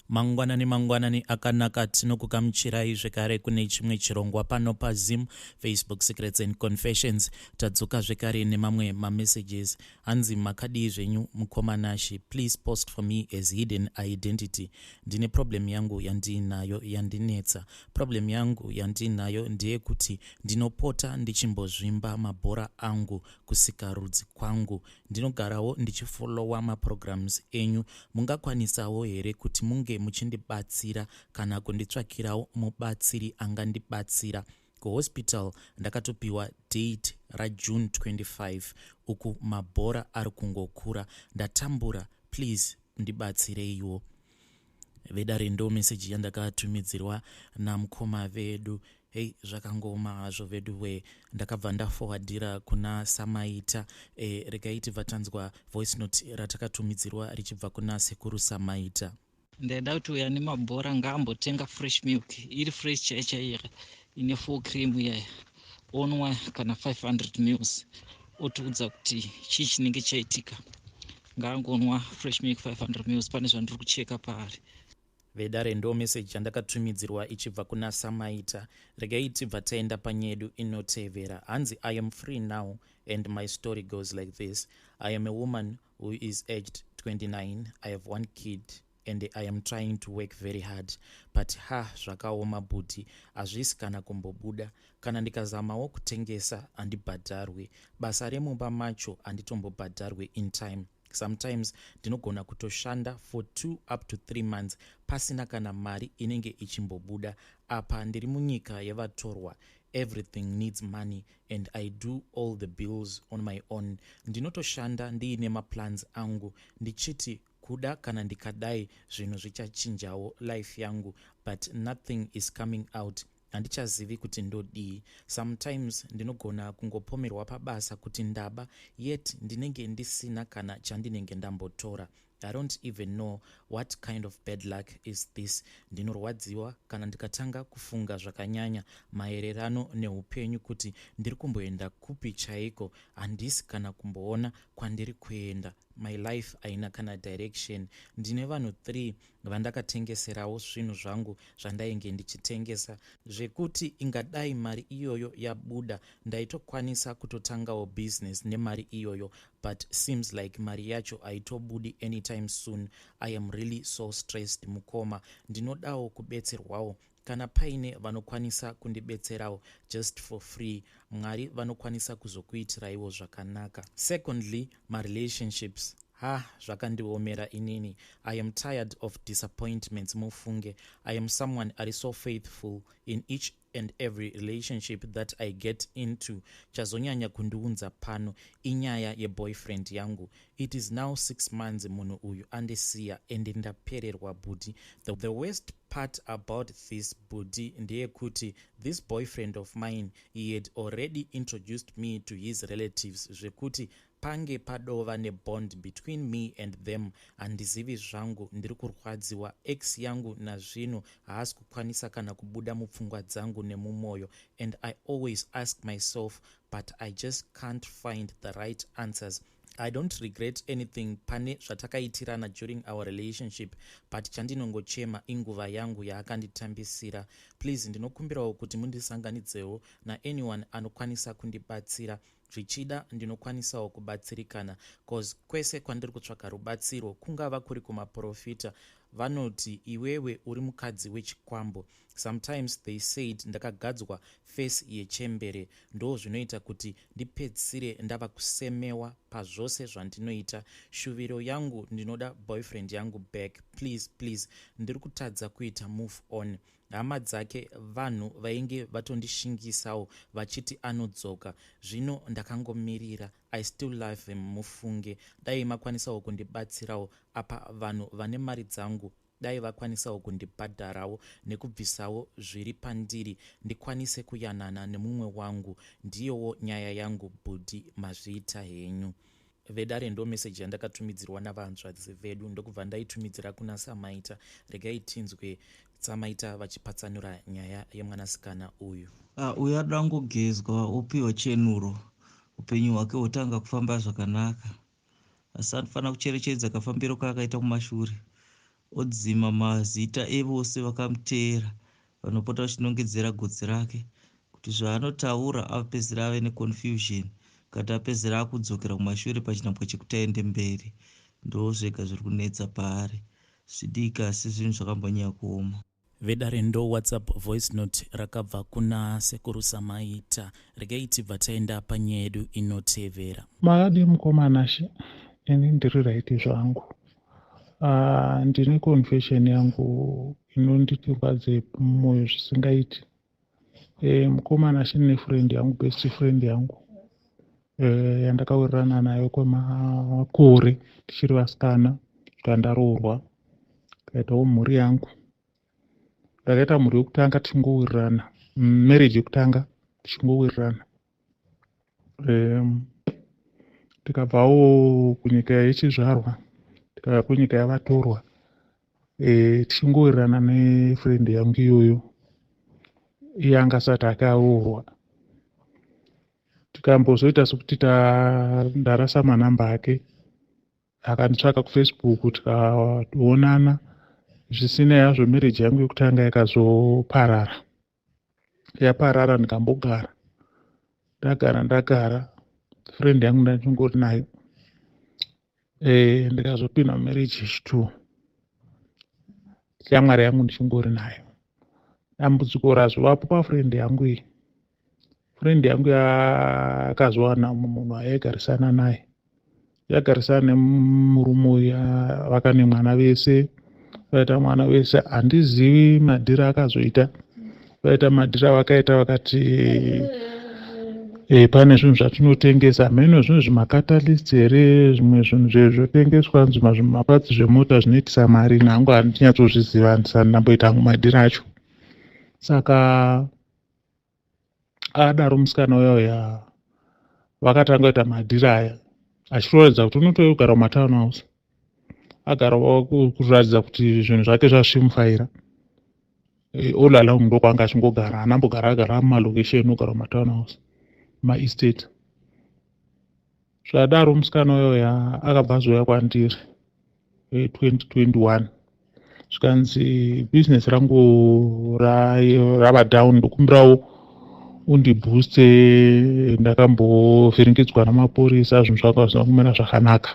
Mangwanani akanaka tinokugamuchirai zvekare kune chimwe chirongwa pano paZim Facebook Secrets and Confessions. Tadzoka zvekare nemamwe mamessages. Hanzi makadii zvenyu mukomanashi, please post for me as hidden identity. Ndine problem yangu yandinayo yandinetsa. Problem yangu yandinayo ndeyekuti ndinopota ndichimbozvimba mabhora angu kusika rudzi kwangu. Ndinogarawo ndichifollowa maprograms enyu. Mungakwanisawo here kuti munge muchindibatsira kana kunditsvakirawo mubatsiri angandibatsira. Kuhospital ndakatopiwa date raJune 25 uku mabhora ari kungokura. Ndatambura, please ndibatsireiwo. Vedare ndo message yandakatumidzirwa namukoma vedu. Hey, zvakangoma hazvo vedu we. Ndakabva ndaforwardira kuna Samaita. Regai vatanzwa voice note ratakatumidzirwa richibva kuna sekuru Samaita. Ndaida kuti uya nemabhora ngaambotenga fresh milk iri fresh chaichaire ine full cream yaya onwa kana 500 mils otiudza kuti chii chinenge chaitika. Ngaangonwa fresh milk 500 mils pane zvandiri kucheka paari. Vedare ndo message yandakatumidzirwa ichibva kuna Samaita. Regai tibva taenda panyedu inotevera. Hanzi, I am free now and my story goes like this. I am a woman who is aged 29. I have one kid and I am trying to work very hard. But zvakaoma bhuti, hazvisi kana kumbobuda. Kana ndikazamawo kutengesa handibhadharwe. Basa remumba macho handitombobhadharwe in time. Sometimes ndinogona kutoshanda for 2 up to 3 months pasina kana mari inenge ichimbobuda. Apa ndiri munyika yevatorwa. Everything needs money and I do all the bills on my own. Ndinotoshanda ndiine maplans angu ndichiti kuda kana ndikadai zvinhu zvichachinjawo life yangu, but nothing is coming out. Handichazivi kuti ndodii. Sometimes ndinogona kungopomerwa pabasa kuti ndaba, yet ndinenge ndisina kana chandinenge ndambotora. I don't even know what kind of bad luck is this. Ndinorwadziwa kana ndikatanga kufunga zvakanyanya maererano neupenyu kuti ndiri kumboenda kupi chaiko. Handisi kana kumboona kwandiri kuenda. My life haina kana direction. Ndine vanhu 3 vandakatengeserawo zvinhu zvangu zvandainge ndichitengesa, zvekuti ingadai mari iyoyo yabuda ndaitokwanisa kutotangawo business nemari iyoyo, but seems like mari yacho haitobudi anytime soon. I am really so stressed mukoma. Ndinodawo kubetserwawo. Kana paine vanokwanisa kundibetserawo just for free, Mwari vanokwanisa kuzokuitiraiwo zvakanaka. Secondly, my relationships. Zvakandiomera inini. I am tired of disappointments mufunge. I am someone are so faithful in each and every relationship that I get into. Chazonyanya kundiunza pano inyaya yeboyfriend yangu. It is now 6 months munhu uyu andisiya and ndapererwa budi. The worst part about this budi ndeyekuti this boyfriend of mine, he had already introduced me to his relatives, zvekuti pange padova nebond between me and them. Handizivi zvangu, ndiri kurwadziwa. Ex yangu nazvino haasi kukwanisa kana kubuda mupfungwa dzangu nemumoyo, and I always ask myself, but I just can't find the right answers. I don't regret anything pane zvatakaitirana during our relationship, but chandinongochema inguva yangu yaakanditambisira. Please ndinokumbirawo kuti mundisanganidzewo na anyone anokwanisa kundibatsira. Zvichida ndinokwanisawo kubatsirikana, cause kwese kwandiri kutsvaka rubatsiro kungava kuri kumaprofita. Vanoti iwewe uri mukadzi wechikwambo. Sometimes they said ndakagadzwa face yechembere, ndo zvinoita kuti ndipedzisire ndava kusemewa pazvose zvandinoita. Shuviro yangu ndinoda boyfriend yangu back, please. Ndiri kutadza kuita move on. Hama dzake vanhu vainge vatondishingisawo vachiti anodzoka. Zvino ndakangomirira. I still love him mufunge. Dai makwanisawo kundibatsirawo. Apa vanhu vane mari dzangu dai vakwanisawo kundibhadharawo nekubvisawo zviri pandiri ndikwanise kuyanana nemumwe wangu. Ndiyowo nyaya yangu budi, mazviita henyu. Vedare ndo message yandakatumidzirwa navanzvadzi vedu, ndokubva ndaitumidzira kuna Samaita. Regai tinzwe Samaita vachipatsanura nyaya yemwanasikana uyu. Uyu adangogezwa upiwa chenuro, upenyu hwake hutanga kufamba zvakanaka, asi anofanira kucherechedza kafambiro kaakaita kumashure. odzima mazita evose vakamuteera vanopota vachinongedzera gotsi rake kuti zvaanotaura apedzera ave neconfusion kuti apedzera akudzokera kumashure pachinhambwe chekuti aende mberi. Ndo zvega zviri kunetsa paari zvidika asi zvinhu zvakambonyanya kuoma. Vedare ndo WhatsApp voice note rakabva kuna sekuru Samaita. Regai tibva taenda panyedu inotevera. Makadi mukomanashi, ini ndiri raiti zvangu. Ndine confession yangu inonditirwadze mwoyo zvisingaiti. Mukomanashi ne friend yangu, best friend yangu. Yandakawirirana nayo kwemakore tichiri vasikana, tikaroorwa. Kaitawo mhuri yangu. Ndakaita mhuri yokutanga tichingowirirana, marriage yokutanga tichingowirirana. Tikabvawo kunyika yechizvarwa tikauya kunyika yavatorwa, tichingowirirana nefriend yangu iyoyo iye anga asati akaroorwa. Tikambozoita sekuti ndarasa manhamba ake, akanditsvaka kuFacebook tikaonana. Zvisinei hazvo marriage yangu yokutanga yakazoparara. Yaparara ndikambogara. Ndagara friend yangu ndachingori nayo. Ndikazopinda marriage yechituwo. Shamwari yangu ndichingori nayo. Dambudziko razovapo pafriend yangu iyi. Friend yangu yakazowana munhu ayaigarisana naye. Yagarisana nemurume uya vakane mwana vese. Vaita mwana wese handizivi madhira akazoita. Vaita madhira vakaita vakati pane zvinhu zvatinotengesa, mheno zvinhu zvimakatalysts here, zvimwe zvinhu zvotengeswa zvimapatsi zvemota zvinoitisa mari. Nangu handinyatsozviziva, handisati ndamboita hangu madhira acho. Saka adaro musikana uya vakatanga kuita madhira aya achiroredza kuti unotogara mumatownhouse. Agarawo kuratidza kuti zvinhu zvake zvasvimufaira. Olala ndo kwanga achingogara, agara mumalokesheni, ogara mumatownhouse, maestate. Zvadaro musikana uyoya akabva azouya kwandiri 2021 zvikanzi business rangu rava down, ndokumbirawo undibooste. Ndakambovhiringidzwa namapurisa, zvinhu zvakanga zvisina kumira zvakanaka.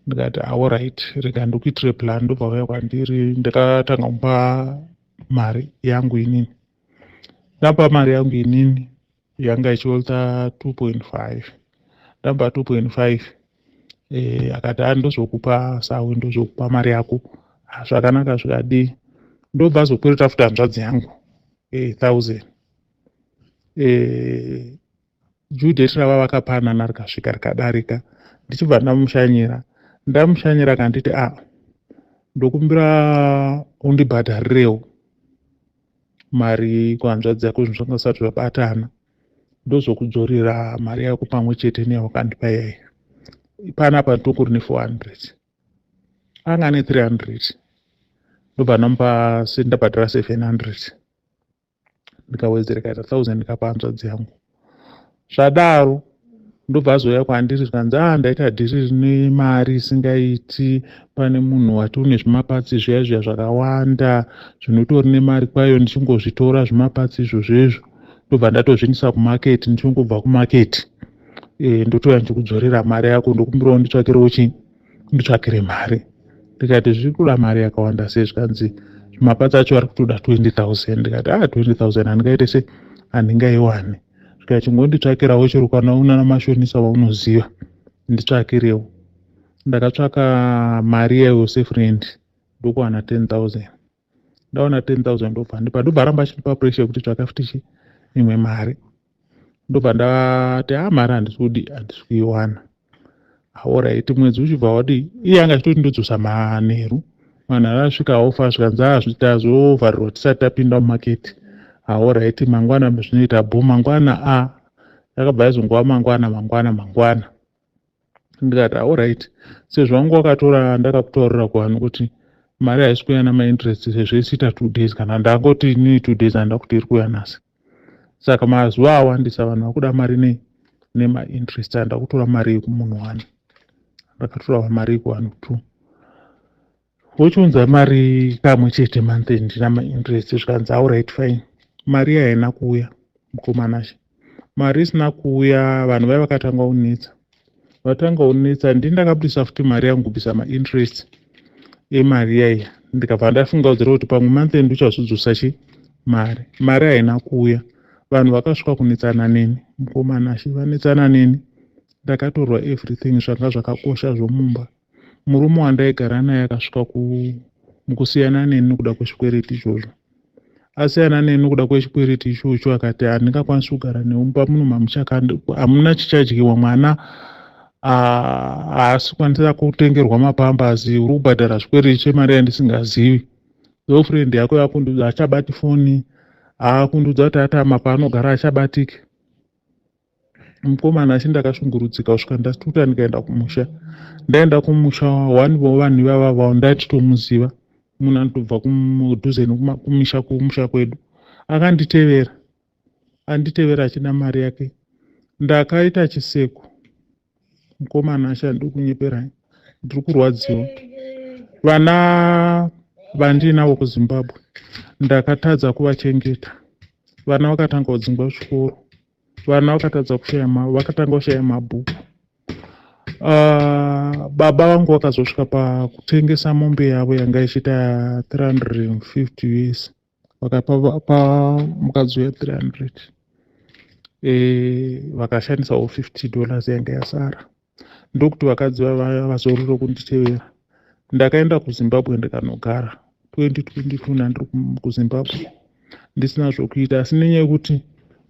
Ndikati alright, rega ndokuitire plan. Ndobva vauya kwandiri, ndakatanga kumpa mari yangu inini. Ndapa mari yangu inini yanga ichivolta 2.5. Ndamba 2.5. Akati ndozokupa sawe, ndozokupa mari yako. Zvakanaka zvikadi. Ndobva azokwereta futi hanzvadzi yangu 1000. Due date rava vakapanana rikasvika rikadarika. Ndichibva ndamushanyira akanditi ndokumbira undibhadharirewo mari kuhanzvadzi yako, zvinhu zvanga zvisati zvabatana. Ndozokudzorera mari yako pamwe chete neyawakandipa iyayi. Panapa ndokuri ne400. Anga ne 300. Ndobva ndamupa ndabhadhara 700. Ndikawedzera kaita 1000 ndikapa hanzvadzi yangu. Zvadaro ndobva azouya kwandiri zvikanzi ndaita dhiri rine mari isingaiti. Pane munhu wati une zvimapatsi zviya zvakawanda zvinotori nemari kwayo, ndichingozvitora zvimapatsi izvozvo. Ndobva ndatozvinisa kumaketi, ndichingobva kumaketi ndotouya ndichikudzorera mari yako, ndokumbirawo nditsvakire mari. Ndikati zviri kuda mari yakawanda sei? Zvikanzi zvimapatsi acho ari kutoda 20,000. Ndikati 20,000 handingaite se handingaiwane. Chingonditsvakirawo chero kana una namashonisa vaunoziva nditsvakirewo. Ndakatsvaka mari yose friend, ndokuwana 10,000. Ndawana 10,000 ndobva ramba chipa pressure kuti tsvaka futi imwe mari. Ndobva ndati mari handisi kuiwana. Alright, mwedzi uchibva wadi iye anga achitoti ndodzosa manheru asvika ofa zvikanzi zvitazovharirwa tisati tapinda mumaketi. Alright, mangwana zvinoita mangwana yakabva yazongova mangwana. Ndikati alright, sezvo wangu wakatora ndakakutaurira kuvanhu kuti mari haisi kuuya namainterest sezvo isiita 2 days, kana ndangoti ni 2 days handida kuti iri kuuya nhasi. Saka mazuva awandisa vanhu vakuda mari nemainterest. Handida kutora mari yekumunhu 1, ndakatora mari yeku1 2. vochiunza mari kamwe chete month ndina mainterest zvikanzi alright fine. Mari haina kuuya mukomanashe, mari isina kuuya. Vanhu vai vakatanga kunetsa, vatanga kunetsa. Ndakabudisa futi mari yangu kubvisa mainterest emari yaiya. Ndikabva ndafunga kuti pamwe month uchazvidzosa mari haina kuuya. Vanhu vakasvika kunetsana neni mukomanashe, vanetsana neni. Ndakatorwa everything zvanga zvakakosha zvomumba. Murume wandaigara naye akasvika mukusiyana neni nekuda kwezvikwereti izvozvo. Asiyana neni nekuda kwezvikwereti ichocho akati handingakwanisi kugara neumba muno hamuna chichadyiwa, mwana haasi kwanisa kutengerwa mapambazi, uri kubhadhara zvikwereti chemari yandisingazivi. Girlfriend yako yakundudza achabati foni, akundudza kuti atama paanogara achabatike. Mukomana ndakashungurudzika kusvika ndatuta ndikaenda kumusha. Ndaenda kumusha, one wevanhu ivava ndatitomuziva, munhu anotobva kudhuze kumusha kwedu. Anditevera achida mari yake. Ndakaita chiseko. Mukomana handiri kunyeperai, ndiri kurwadziwa. Vana vandinavo kuZimbabwe ndakatadza kuvachengeta. Vana vakatanga kudzingwa zvikoro, vana vakatanga kushaya mabhuku. Baba vangu vakazosvika pakutengesa mombe yavo yanga ichiita 350 US, vakapa mukadzi we300, vakashandisawo $50 yanga yasara. Ndokuti vakadzi vazoriro kunditevera. Ndakaenda kuZimbabwe ndikanogara 2022 nandiri kuZimbabwe ndisina zvokuita, asi nenyaya yekuti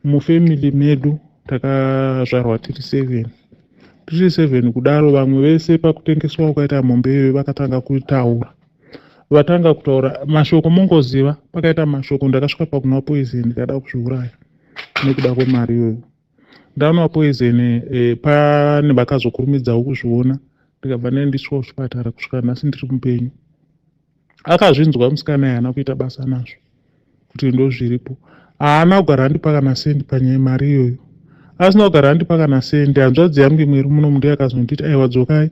mufamily medu takazvarwa tiri 7 kudaro. Vamwe vese pakutengeswa kukaita mombe iyoyo vakatanga kutaura, mashoko mongoziva. Pakaita mashoko, ndakasvika pakunwa poison ndikada kuzviuraya nekuda kwemari iyoyo. Ndanwa poison, pane vakazokurumidzawo kuzviona, ndikabva ndaendeswa kuchipatara. Kusvika nhasi ndiri mupenyu. Akazvinzwa musikana haana kuita basa nazvo kuti ndozviripo. Haana kugara andipa kana sendi panyaya yemari iyoyo. Asina kugara andipa kana sendi. Hanzvadzi yangu imwe iri muno mundu yakazonditi aiwa dzokai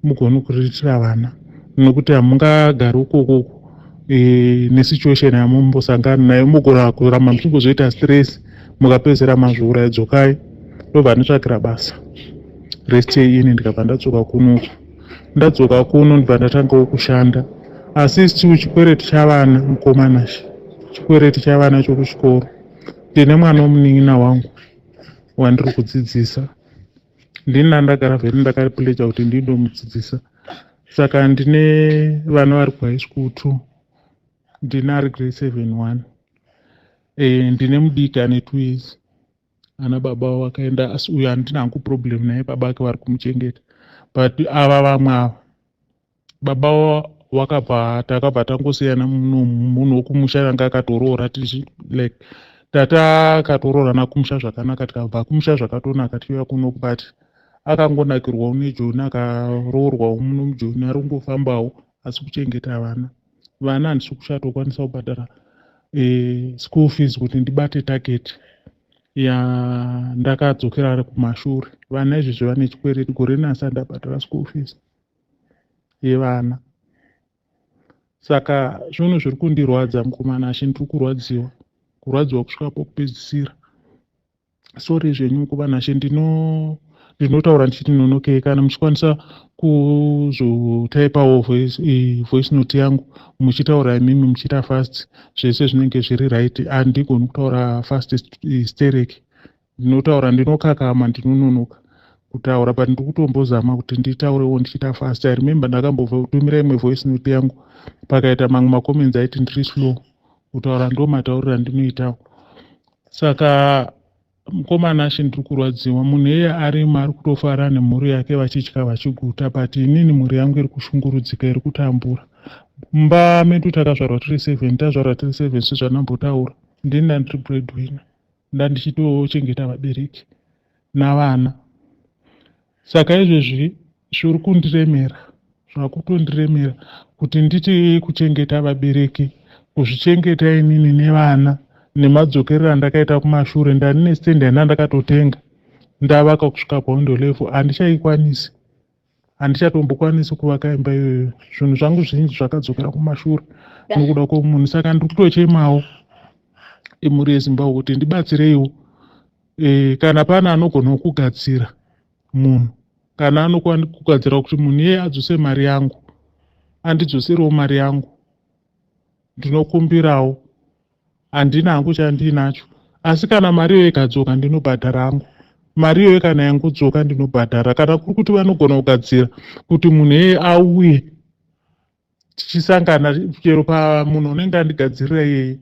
mugone kuriritira vana, nokuti hamungagari ukoko nesituation yamumbosangana nayo, mugora kuramba muchingozoita stress mukapedzera mazviuraya. Dzokai. Ndobva nditsvakira basa rest yeini. Ndikabva ndadzoka kuno ndibva ndatangawo kushanda. Asi chikwereti chavana mukomanashe, chikwereti chavana chokuchikoro. Ndine mwana womunin'ina wangu wandiri kudzidzisa. Ndini ndandagara vheri ndakapledza kuti ndindomudzidzisa. Saka ndine vana vari kuhigh school 2, ndine ari grade 7 1. Ndine mudiki ane 2 years. Ana baba wakaenda, asi uyu handina hangu problem naye, baba ake vari kumuchengeta. But ava vamwe ava baba takabva tangosiyana munhu wokumusha anga akatoroora, like tata akatoroora nakumusha zvakanaka, tikabva kumusha zvakatonaka tiuya kuno kubati akangonakirwawo nejoni, akaroorwawo muno mujoni, ari kungofambawo asi kuchengeta vana handisi kushata kukwanisa kubhadhara school fees kuti ndibate target ndakadzokera ari kumashure. Vana izvezvi vane chikwereti, gore nhasi handabhadhara school fees yevana. Saka zvinhu zviri kundirwadza mukomanashe, ndiri kurwadziwa kusvika pokupedzisira. Sori zvenyu mukomanashe, ndinotaura ndichiti nonokei. Kana muchikwanisa kuzotaipawo voice note yangu muchitaura imimi muchiita fast, zvese zvinenge zviri right. Handigoni kutaura fast hysteric, ndinotaura ndinokakama, ndinononoka kutaura, but ndiri kutombozama kuti nditaurewo ndichiita fast. I remember ndakambobva kutumira imwe voice note yangu, pakaita mamwe macomments aiti ndiri slow kutaura, ndo matauriro andinoitawo. Saka mukomanashe ndiri kurwadziwa. Munhu iye arimo ari kutofara nemhuri yake vachitya vachiguta, but inini mhuri yangu iri kushungurudzika, iri kutambura. Mumba medu takazvarwa tiri 7 sezvanambotaura. Ndini ndandiri breadwinner, ndandichitochengeta vabereki navana. Saka izvezvi zviri kundiremera, zvakutondiremera kuti nditi kuchengeta vabereki, kuzvichengeta inini nevana, nemadzokerera ndakaita kumashure. Ndanine stendi yandakatotenga ndavaka kusvika paundo level, handichaikwanisi. handichatombokwanisi kuvaka imba iyoyo. Zvinhu zvangu zvinji zvakadzokera kumashure nokuda kwomunhu. Saka ndiri kutochemawo emhuri yeZimbabwe kuti ndibatsireiwo. Kana pana anogona kugadzira munhu, kana anokwana kugadzira kuti munhu iye adzose mari yangu, andidzoserewo mari yangu, ndinokumbirawo. Handina hangu chandinacho, asi kana mari iyoyo ikadzoka ndinobhadhara hangu. Mari iyoyo kana yangodzoka ndinobhadhara. Kana kuri kuti vanogona kugadzira kuti munhu iye auye tichisangana chero pamunhu unenge andigadzirira iyeye,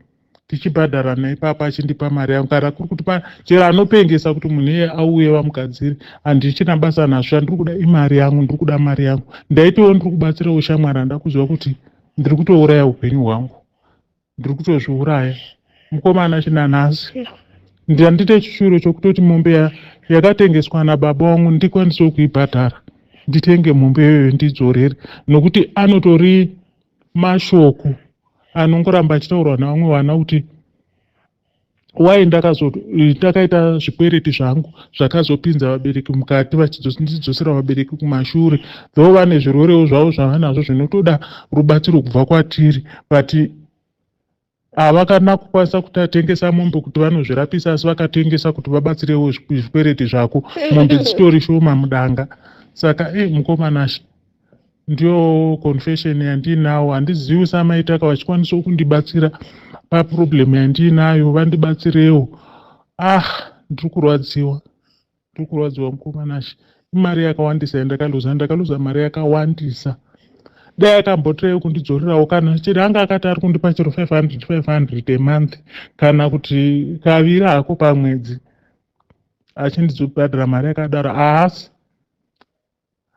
tichibhadharana naipapa achindipa mari yangu. Kana kuri kuti chero anopengesa kuti munhu iye auye vamugadziri, handichina basa nazvo. Chandiri kuda imari yangu, ndiri kuda mari yangu. Ndaitiwo ndiri kubatsirawo shamwari, handida kuziva kuti ndiri kutouraya upenyu hwangu, ndiri kutozviuraya. Mukomana chinanhasi, handite chishuro chokutoti mombe yakatengeswa nababa vangu ndikwanisewo kuibhadhara, nditenge mombe iyoyo ndidzorere, nokuti anotori mashoko anongoramba achitaurwa navamwe vana kuti wai ndakaita zvikwereti zvangu zvakazopinza vabereki mukati vachidzosera vabereki kumashure, though vane zvirwerewo zvavo zvavanazvo zvinotoda rubatsiro kubva kwatiri, but havakana kukwanisa kuti atengesa mombe kuti vanozvirapisa, asi vakatengesa kuti vabatsirewo zvikwereti zvako, mombe dzitori shoma mudanga. Saka mukomanasha, ndiyo confession yandinawo. Handizivi samaitaka vachikwanisawo kundibatsira paproblemu yandinayo, vandibatsirewo. Ndiri kurwadziwa mukomanasha. Imari yakawandisa yandakaluza mari yakawandisa. Dai akambotirewo kundidzorerawo, kana chero anga akati ari kundipa chero 500 a month, kana kuti kaviri hako pamwedzi achindizobhadhara mari yakadaro. Asi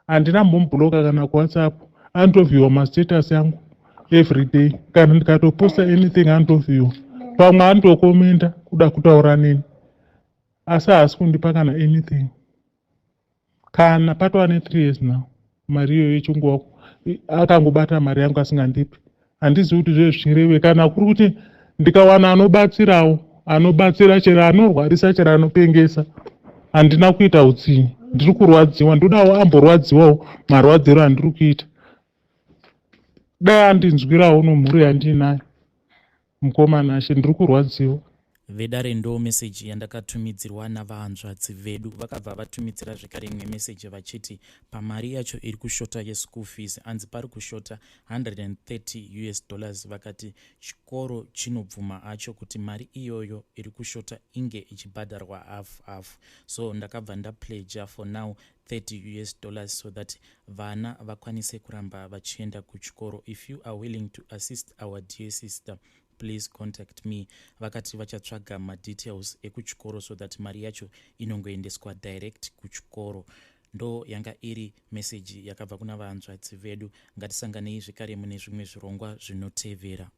handina mbomubhuloka kana kuwhatsapp, anotovhiwa mastatus yangu everyday. Kana ndikatoposta anything anotovhiwa, pamwe anotokomenda kuda kutaura neni, asi haasi kundipa kana anything. Kana patova ne3 years now, mari iyoyo yechinguvako akangobata mari yangu asingandipi. Handizivi kuti zvezvireve, kana kuri kuti ndikawana anobatsira, chero anorwarisa, chero anopengesa, handina kuita utsinye. Ndiri kurwadziwa, ndodawo amborwadziwawo marwadziro andiri kuita. Dai andinzwirawo nomhuri yandinayo mukomanashe, ndiri kurwadziwa. Vedare ndo meseji yandakatumidzirwa navahanzvadzi vedu. Vakabva vatumidzira zvekare imwe meseji vachiti pamari yacho iri kushota yeschool fees hanzi pari kushota $130. Vakati chikoro chinobvuma acho kuti mari iyoyo iri kushota inge ichibhadharwa half. So ndakabva ndapledger for now $30 so that vana vakwanise kuramba vachienda kuchikoro. If you are willing to assist our dear sister, please contact me. Vakati vachatsvaga madetails ekuchikoro so that mari yacho inongoendeswa direct kuchikoro. Ndo yanga iri meseji yakabva kuna vahanzvadzi vedu. Ngatisanganei zvekare mune zvimwe zvirongwa zvinotevera.